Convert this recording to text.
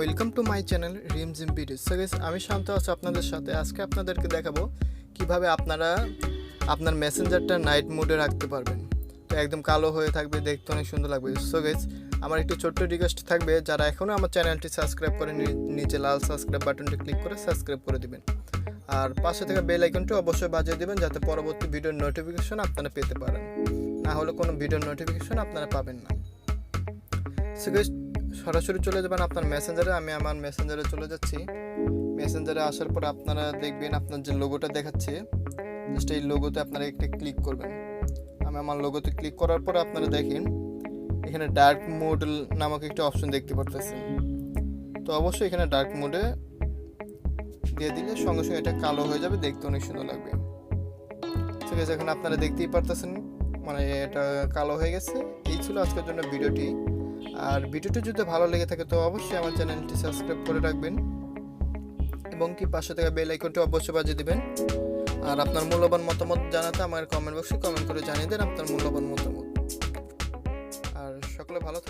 Welcome to my channel Rimjhim videos. So guys, আমি শান্ত আছি আপনাদের সাথে। আজকে আপনাদেরকে দেখাবো কিভাবে আপনারা আপনার মেসেঞ্জারটা নাইট মোডে রাখতে পারবেন। তো একদম কালো হয়ে থাকবে, দেখতে অনেক সুন্দর লাগবে। সো গাইস, আমার একটি ছোট্ট রিকোয়েস্ট থাকবে, যারা এখনও আমার চ্যানেলটি সাবস্ক্রাইব করে নিচে লাল সাবস্ক্রাইব বাটনটি ক্লিক করে সাবস্ক্রাইব করে দিবেন। আর পাশে থাকা বেল আইকনটি অবশ্যই বাজিয়ে দেবেন, যাতে পরবর্তী ভিডিওর নোটিফিকেশন আপনারা পেতে পারেন। না হলে কোনো ভিডিওর নোটিফিকেশন আপনারা পাবেন না। সো গাইস, সরাসরি চলে যাবেন আপনার মেসেঞ্জারে। আমি আমার মেসেঞ্জারে চলে যাচ্ছি। মেসেঞ্জারে আসার পর আপনারা দেখবেন আপনার যে লোগোটা দেখাচ্ছে, জাস্ট এই লোগোতে আপনারা একটা ক্লিক করবেন। আমি আমার লোগোতে ক্লিক করার পর আপনারা দেখেন এখানে ডার্ক মোড নামক একটা অপশন দেখতে পারতেছেন। তো অবশ্যই এখানে ডার্ক মোডে দিয়ে দিলে সঙ্গে সঙ্গে এটা কালো হয়ে যাবে, দেখতে অনেক সুন্দর লাগবে। ঠিক আছে, এখন আপনারা দেখতেই পারতেছেন মানে এটা কালো হয়ে গেছে। এই ছিল আজকের জন্য ভিডিওটি। আর ভিডিওটি যদি ভালো লেগে থাকে তো অবশ্যই আমার চ্যানেলটি সাবস্ক্রাইব করে রাখবেন এবং কি পাশে থাকা বেল আইকনটি অবশ্যই বাজিয়ে দিবেন। আর আপনার মূল্যবান মতামত জানাতে আমার কমেন্ট বক্সে কমেন্ট করে জানিয়ে দেন আপনার মূল্যবান মতামত। আর সকলে ভালো থাকবেন।